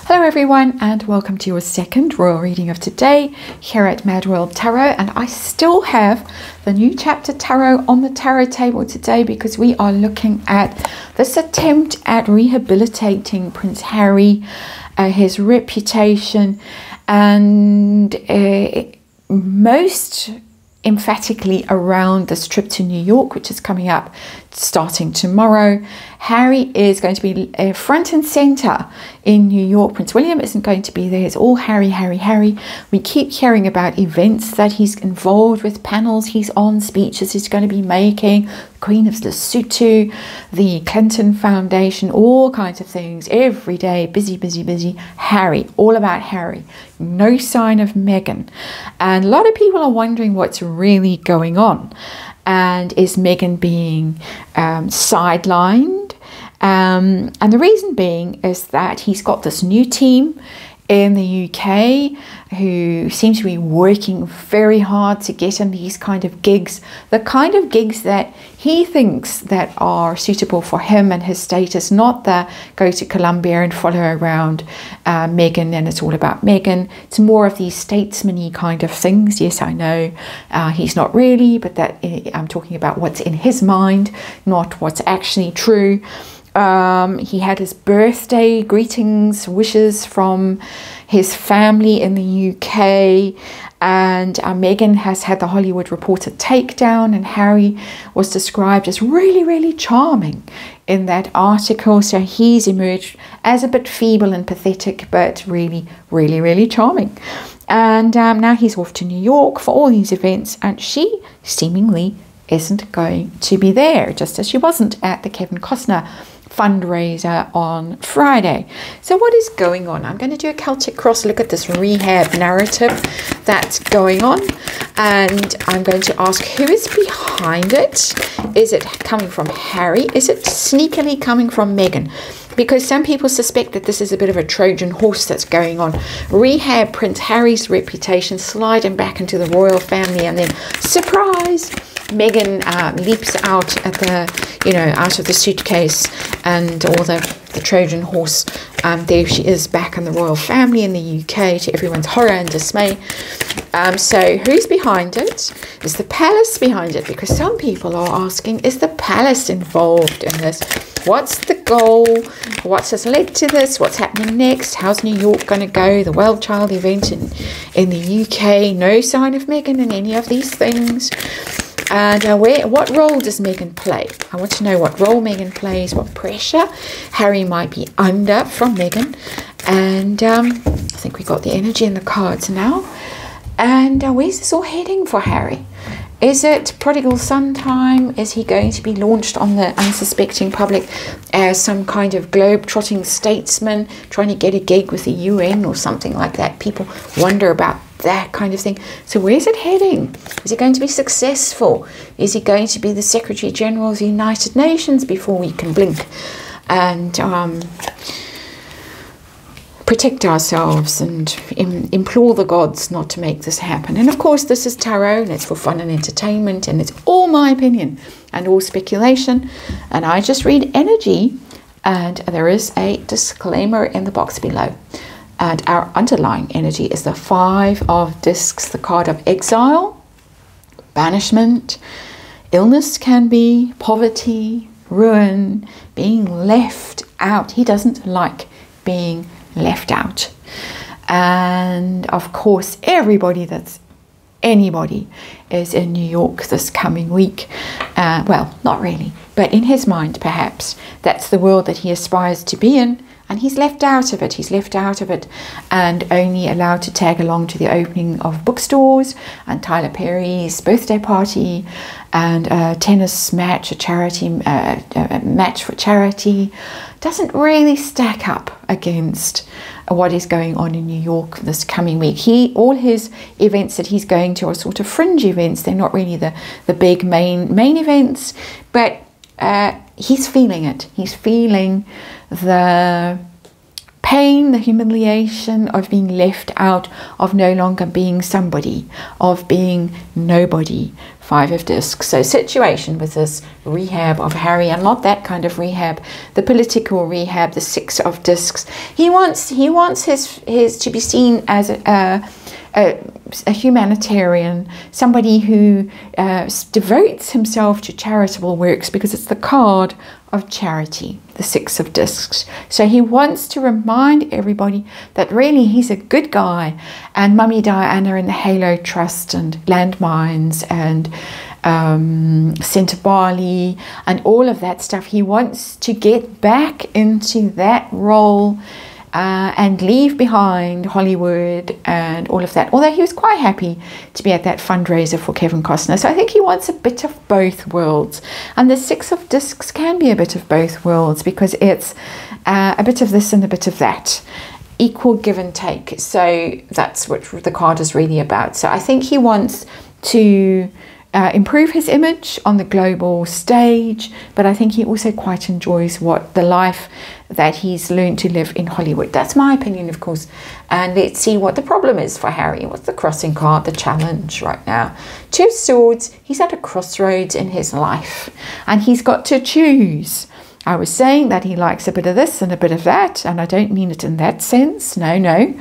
Hello everyone, and welcome to your second royal reading of today here at MadWorldTarot. And I still have the new chapter tarot on the tarot table today because we are looking at this attempt at rehabilitating Prince Harry, his reputation, and most emphatically around this trip to New York, which is coming up starting tomorrow. Harry is going to be front and center in New York. Prince William isn't going to be there. It's all Harry, Harry, Harry. We keep hearing about events that he's involved with, panels he's on, speeches he's going to be making, Queen of Lesotho, the Clinton Foundation, all kinds of things every day. Busy, busy, busy. Harry, all about Harry. No sign of Meghan. And a lot of people are wondering what's really going on. And is Meghan being sidelined? And the reason being is that he's got this new team in the UK who seems to be working very hard to get him these kind of gigs, the kind of gigs that he thinks that are suitable for him and his status, not the go to Colombia and follow around Meghan and it's all about Meghan. It's more of these statesman-y kind of things. Yes, I know he's not really, but that I'm talking about what's in his mind, not what's actually true. He had his birthday greetings, wishes from his family in the UK, and Meghan has had the Hollywood Reporter takedown, and Harry was described as really, really charming in that article. So he's emerged as a bit feeble and pathetic, but really, really, really charming. And now he's off to New York for all these events, and she seemingly isn't going to be there, just as she wasn't at the Kevin Costner fundraiser on Friday. So what is going on? I'm going to do a Celtic cross look at this rehab narrative that's going on, and I'm going to ask who is behind it. Is it coming from Harry? Is it sneakily coming from Meghan? Because some people suspect that this is a bit of a Trojan horse that's going on. Rehab Prince Harry's reputation, slide him back into the royal family, and then surprise, Meghan leaps out at the, out of the suitcase and all the Trojan horse. There she is back in the royal family in the UK, to everyone's horror and dismay. So who's behind it? Is the palace behind it? Because some people are asking, is the palace involved in this? What's the goal? What's has led to this? What's happening next? How's New York going to go? The World Child event in the UK. No sign of Meghan in any of these things. And what role does Meghan play? I want to know what role Meghan plays, what pressure Harry might be under from Meghan. And I think we got the energy in the cards now. And where's this all heading for Harry? Is it prodigal son time? Is he going to be launched on the unsuspecting public as some kind of globe-trotting statesman trying to get a gig with the UN or something like that? People wonder about that kind of thing. So where's it heading? Is he going to be successful? Is he going to be the Secretary General of the United Nations before we can blink? And protect ourselves and implore the gods not to make this happen. And of course, this is tarot, and it's for fun and entertainment, and it's all my opinion and all speculation, and I just read energy, and there is a disclaimer in the box below. And our underlying energy is the Five of Discs, the card of exile, banishment, illness can be, poverty, ruin, being left out. He doesn't like being left out. And of course, anybody is in New York this coming week. Well, not really, but in his mind, perhaps, that's the world that he aspires to be in. And he's left out of it. He's left out of it and only allowed to tag along to the opening of bookstores and Tyler Perry's birthday party and a tennis match, a charity match for charity. Doesn't really stack up against what is going on in New York this coming week. All his events that he's going to are sort of fringe events. They're not really the big main events, but he's feeling it. He's feeling the pain, the humiliation of being left out, of no longer being somebody, of being nobody. 5 of discs. So situation with this rehab of Harry, and not that kind of rehab, the political rehab, the 6 of discs. He wants his to be seen as a humanitarian, somebody who devotes himself to charitable works, because it's the card of charity, the 6 of discs. So he wants to remind everybody that really he's a good guy, and Mummy Diana and the Halo Trust and landmines and Centre Barley and all of that stuff. He wants to get back into that role and leave behind Hollywood and all of that, although he was quite happy to be at that fundraiser for Kevin Costner. So I think he wants a bit of both worlds, and the 6 of discs can be a bit of both worlds, because it's a bit of this and a bit of that, equal give and take. So that's what the card is really about. So I think he wants to improve his image on the global stage, but I think he also quite enjoys the life that he's learned to live in Hollywood. That's my opinion, of course. And let's see what the problem is for Harry. What's the crossing card, the challenge right now? 2 of Swords. He's at a crossroads in his life, and he's got to choose. I was saying that he likes a bit of this and a bit of that, and I don't mean it in that sense. No.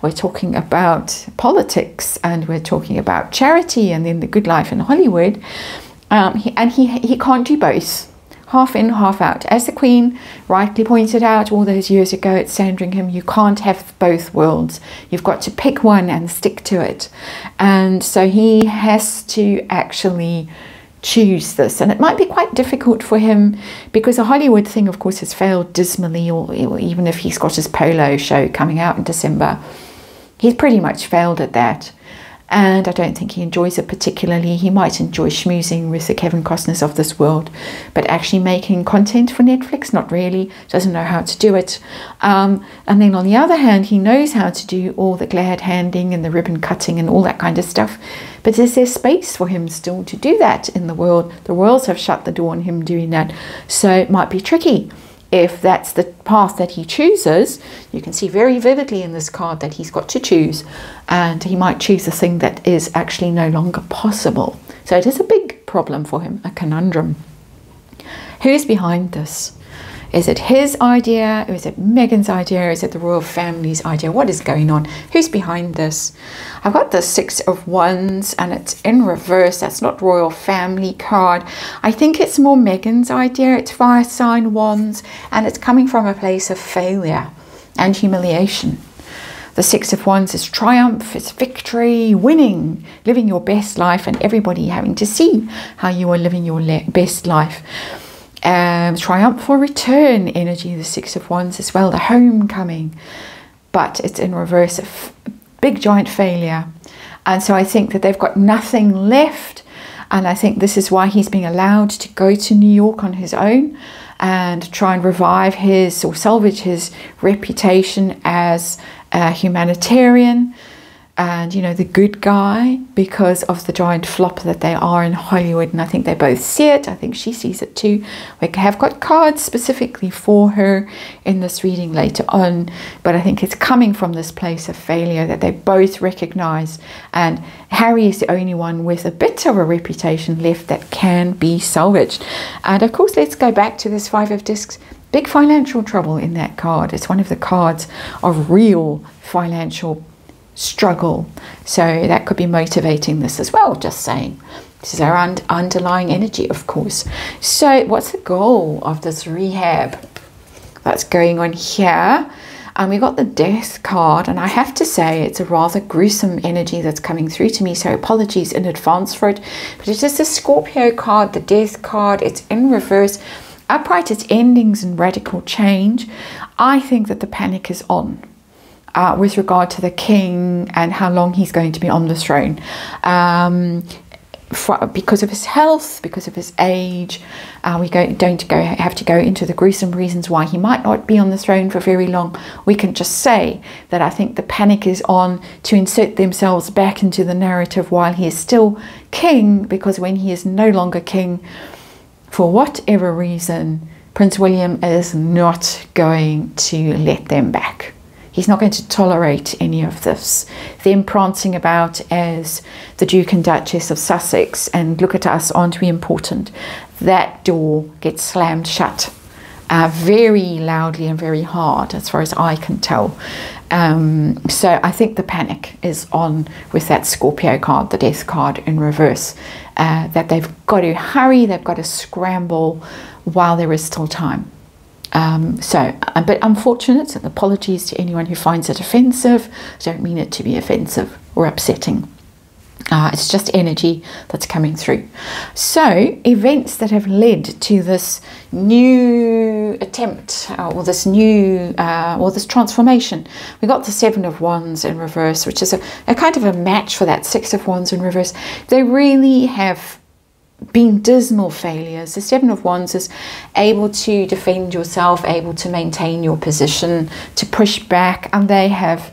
We're talking about politics, and we're talking about charity, and then the good life in Hollywood. He can't do both. Half in, half out. As the Queen rightly pointed out all those years ago at Sandringham, you can't have both worlds. You've got to pick one and stick to it. And so he has to actually choose this, and it might be quite difficult for him, because a Hollywood thing, of course, has failed dismally, or even if he's got his polo show coming out in December, he's pretty much failed at that, and I don't think he enjoys it particularly. He might enjoy schmoozing with the Kevin Costners of this world, but actually making content for Netflix, not really. Doesn't know how to do it. And then on the other hand, he knows how to do all the glad handing and the ribbon cutting and all that kind of stuff. But is there space for him still to do that in the world? The worlds have shut the door on him doing that. So it might be tricky. If that's the path that he chooses, you can see very vividly in this card that he's got to choose, and he might choose a thing that is actually no longer possible. So it is a big problem for him, a conundrum. Who's behind this? Is it his idea? Or is it Meghan's idea? Is it the royal family's idea? What is going on? Who's behind this? I've got the 6 of Wands, and it's in reverse. That's not royal family card. I think it's more Meghan's idea. It's fire sign Wands, and it's coming from a place of failure and humiliation. The 6 of Wands is triumph, it's victory, winning, living your best life, and everybody having to see how you are living your best life. Triumphal return energy, the 6 of Wands as well, the homecoming, but it's in reverse, a big giant failure. And so I think that they've got nothing left, and I think this is why he's being allowed to go to New York on his own and try and revive his, or salvage his, reputation as a humanitarian and, you know, the good guy, because of the giant flop that they are in Hollywood. And I think they both see it. I think she sees it too. We have got cards specifically for her in this reading later on, but I think it's coming from this place of failure that they both recognize, and Harry is the only one with a bit of a reputation left that can be salvaged. And of course, let's go back to this 5 of discs. Big financial trouble in that card. It's one of the cards of real financial struggle, so that could be motivating this as well. Just saying, this is our underlying energy, of course. So what's the goal of this rehab that's going on here? And we got the Death card, and I have to say it's a rather gruesome energy that's coming through to me, so apologies in advance for it, but it's just a Scorpio card, the Death card. It's in reverse. Upright, it's endings and radical change. I think that the panic is on with regard to the king and how long he's going to be on the throne, because of his health, because of his age. We don't have to go into the gruesome reasons why he might not be on the throne for very long. We can just say that I think the panic is on to insert themselves back into the narrative while he is still king, because when he is no longer king, for whatever reason, Prince William is not going to let them back. He's not going to tolerate any of this. Them prancing about as the Duke and Duchess of Sussex and look at us, aren't we important? That door gets slammed shut very loudly and very hard, as far as I can tell. So I think the panic is on with that Scorpio card, the Death card in reverse, that they've got to hurry, they've got to scramble while there is still time. So a bit unfortunate, and apologies to anyone who finds it offensive. I don't mean it to be offensive or upsetting. It's just energy that's coming through. So events that have led to this new attempt or this new or this transformation. We got the Seven of Wands in reverse, which is a kind of a match for that Six of Wands in reverse. They really have been dismal failures. The Seven of Wands is able to defend yourself, able to maintain your position, to push back, and they haven't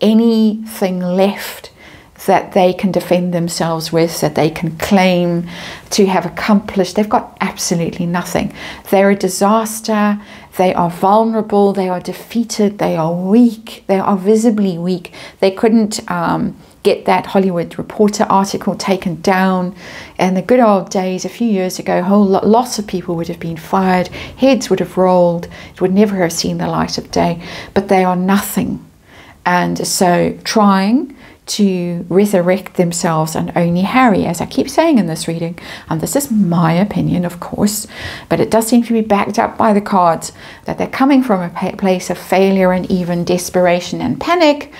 anything left that they can defend themselves with, that they can claim to have accomplished. They've got absolutely nothing. They're a disaster. They are vulnerable. They are defeated. They are weak. They are visibly weak. They couldn't get that Hollywood Reporter article taken down. In the good old days, a few years ago, lots of people would have been fired. Heads would have rolled. It would never have seen the light of day. But they are nothing. And so trying to resurrect themselves, and only Harry, as I keep saying in this reading, and this is my opinion, of course, but it does seem to be backed up by the cards, that they're coming from a place of failure and even desperation and panic,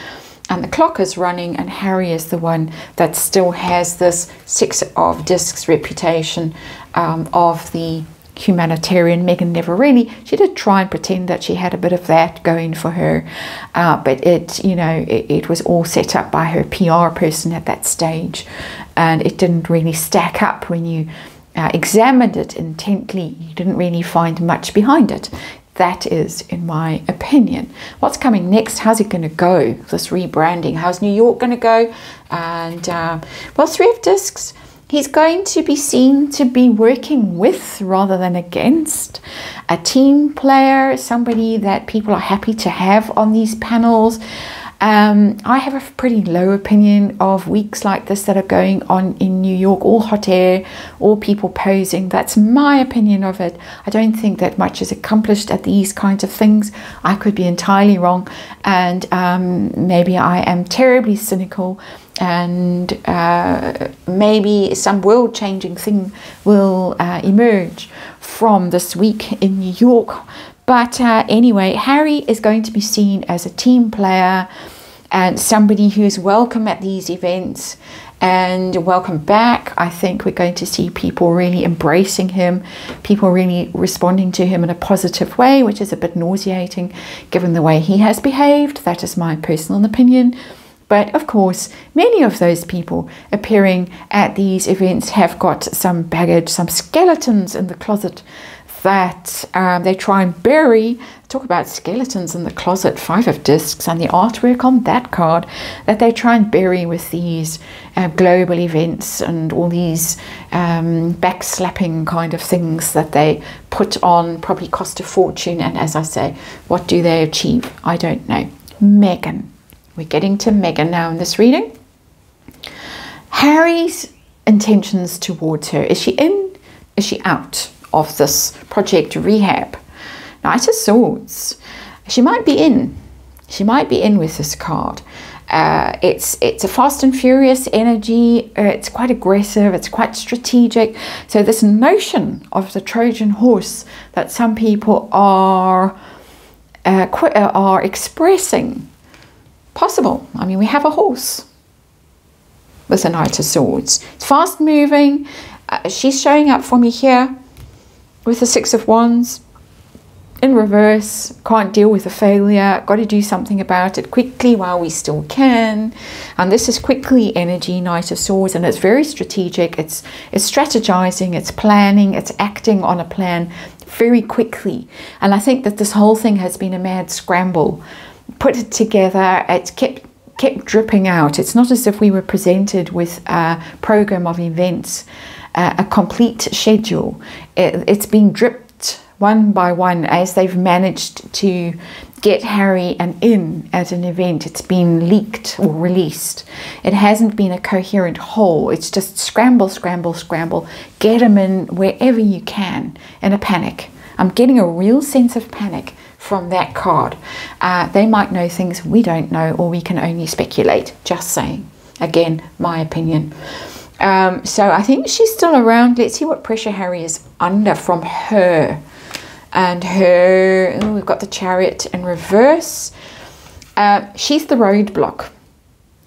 and the clock is running, and Harry is the one that still has this Six of Discs reputation of the humanitarian. Meghan never really, she did try and pretend that she had a bit of that going for her, but it was all set up by her PR person at that stage, and it didn't really stack up when you examined it intently. You didn't really find much behind it. That is, in my opinion. What's coming next? How's it going to go, this rebranding? How's New York going to go? And well, Three of Discs, he's going to be seen to be working with rather than against, a team player, somebody that people are happy to have on these panels. I have a pretty low opinion of weeks like this that are going on in New York, all hot air, all people posing. That's my opinion of it. I don't think that much is accomplished at these kinds of things. I could be entirely wrong, and maybe I am terribly cynical, and maybe some world-changing thing will emerge from this week in New York. But anyway, Harry is going to be seen as a team player and somebody who's welcome at these events and welcome back. I think we're going to see people really embracing him, people really responding to him in a positive way, which is a bit nauseating given the way he has behaved. That is my personal opinion. But of course, many of those people appearing at these events have got some baggage, some skeletons in the closet that they try and bury. Talk about skeletons in the closet, Five of Discs, and the artwork on that card that they try and bury with these global events and all these backslapping kind of things that they put on, probably cost a fortune. And as I say, what do they achieve? I don't know. Meghan. We're getting to Meghan now in this reading. Harry's intentions towards her. Is she in? Is she out of this project rehab? Knight of Swords. She might be in. She might be in with this card. It's a fast and furious energy. It's quite aggressive. It's quite strategic. So this notion of the Trojan horse that some people are expressing, possible. I mean, we have a horse with a Knight of Swords. It's fast moving. She's showing up for me here with the Six of Wands in reverse. Can't deal with the failure. Got to do something about it quickly while we still can. And this is quickly energy, Knight of Swords, and it's very strategic. It's strategizing, it's planning, it's acting on a plan very quickly. And I think that this whole thing has been a mad scramble. Put it together, it's kept dripping out. It's not as if we were presented with a program of events a complete schedule. It's been dripped one by one as they've managed to get Harry in at an event. It's been leaked or released. It hasn't been a coherent whole. It's just scramble, scramble, scramble. Get him in wherever you can in a panic. I'm getting a real sense of panic from that card. They might know things we don't know, or we can only speculate. Just saying. Again, my opinion. So I think she's still around. Let's see what pressure Harry is under from her. And her, we've got the Chariot in reverse. She's the roadblock.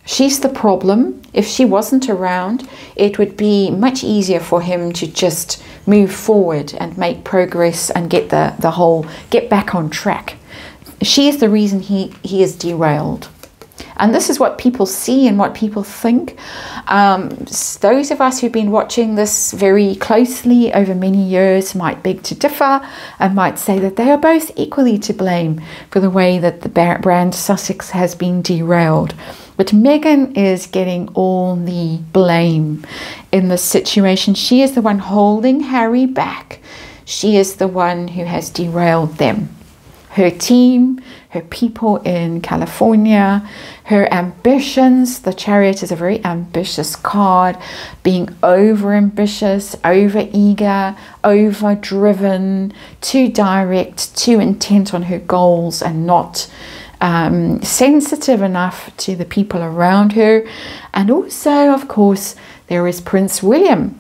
She's the problem. If she wasn't around, it would be much easier for him to just move forward and make progress and get get back on track. She is the reason he is derailed. And this is what people see and what people think. Those of us who've been watching this very closely over many years might beg to differ and might say that they are both equally to blame for the way that the brand Sussex has been derailed. But Meghan is getting all the blame in this situation. She is the one holding Harry back. She is the one who has derailed them. Her team, her people in California, her ambitions. The Chariot is a very ambitious card, being over-ambitious, over-eager, over-driven, too direct, too intent on her goals, and not sensitive enough to the people around her. And also, of course, there is Prince William.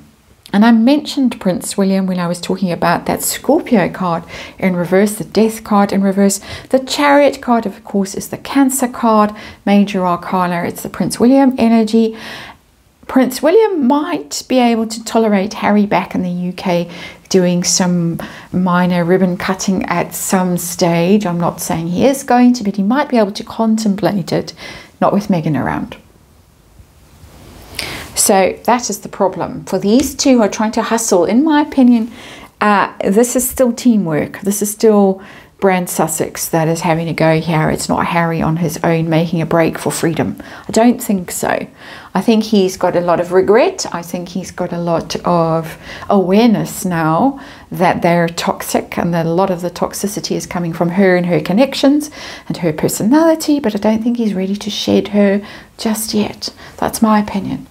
And I mentioned Prince William when I was talking about that Scorpio card in reverse, the Death card in reverse. The Chariot card, of course, is the Cancer card, Major Arcana. It's the Prince William energy. Prince William might be able to tolerate Harry back in the UK doing some minor ribbon cutting at some stage. I'm not saying he is going to, but he might be able to contemplate it, not with Meghan around. So that is the problem. For these two who are trying to hustle, in my opinion, this is still teamwork. This is still brand Sussex that is having to go here. It's not Harry on his own making a break for freedom. I don't think so. I think he's got a lot of regret. I think he's got a lot of awareness now that they're toxic, and that a lot of the toxicity is coming from her and her connections and her personality, but I don't think he's ready to shed her just yet. That's my opinion.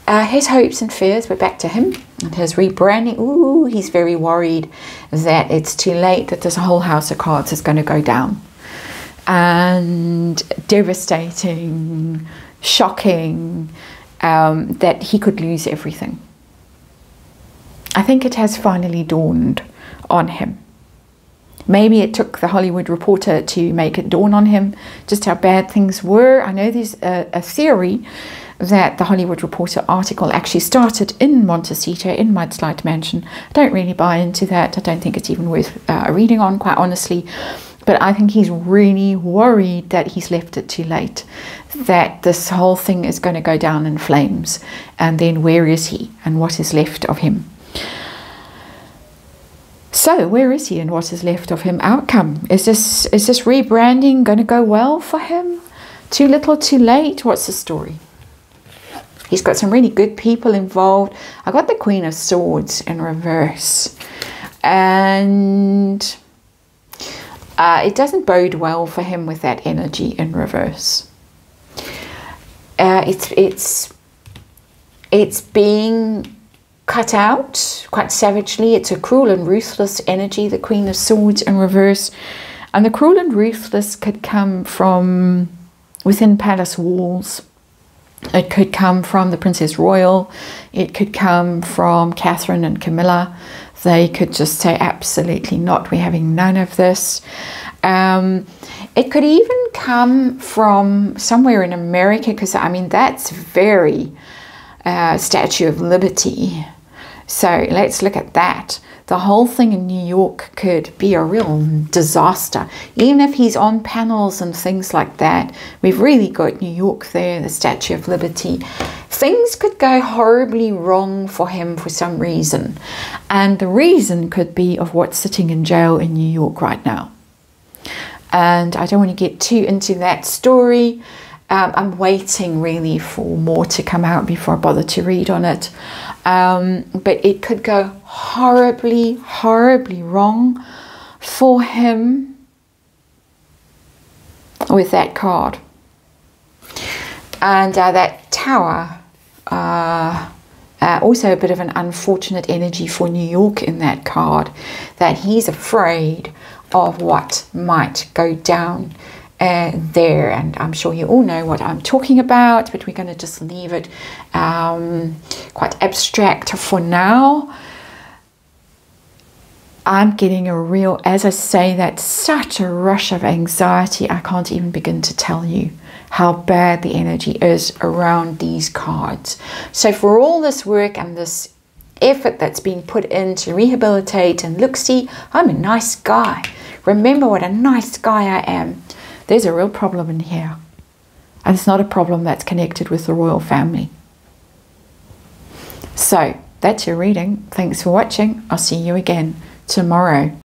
His hopes and fears, we're back to him and his rebranding. Ooh, he's very worried that it's too late, that this whole house of cards is going to go down. And devastating, shocking, that he could lose everything. I think it has finally dawned on him. Maybe it took the Hollywood Reporter to make it dawn on him just how bad things were. I know there's a theory that the Hollywood Reporter article actually started in Montecito, in Mudslide Mansion. I don't really buy into that. I don't think it's even worth reading on, quite honestly. But I think he's really worried that he's left it too late, that this whole thing is going to go down in flames. And then where is he and what is left of him? So where is he and what is left of him? Outcome. Is this rebranding going to go well for him? Too little, too late? What's the story? He's got some really good people involved. I got the Queen of Swords in reverse. And it doesn't bode well for him with that energy in reverse. It's being cut out quite savagely. It's a cruel and ruthless energy, the Queen of Swords in reverse. And the cruel and ruthless could come from within palace walls. It could come from the Princess Royal. It could come from Catherine and Camilla. They could just say, absolutely not, we're having none of this. It could even come from somewhere in America, because, I mean, that's very Statue of Liberty. So let's look at that. The whole thing in New York could be a real disaster. Even if he's on panels and things like that, we've really got New York there, the Statue of Liberty. Things could go horribly wrong for him for some reason. And the reason could be of what's sitting in jail in New York right now. And I don't want to get too into that story. I'm waiting really for more to come out before I bother to read on it. But it could go horribly, horribly wrong for him with that card. And that Tower, also a bit of an unfortunate energy for New York in that card, that he's afraid of what might go down there. And I'm sure you all know what I'm talking about, but we're going to just leave it quite abstract for now. I'm getting a real, as I say, that's such a rush of anxiety. I can't even begin to tell you how bad the energy is around these cards. So for all this work and this effort that's being put in to rehabilitate and look, see, I'm a nice guy. Remember what a nice guy I am. There's a real problem in here. And it's not a problem that's connected with the royal family. So that's your reading. Thanks for watching. I'll see you again tomorrow.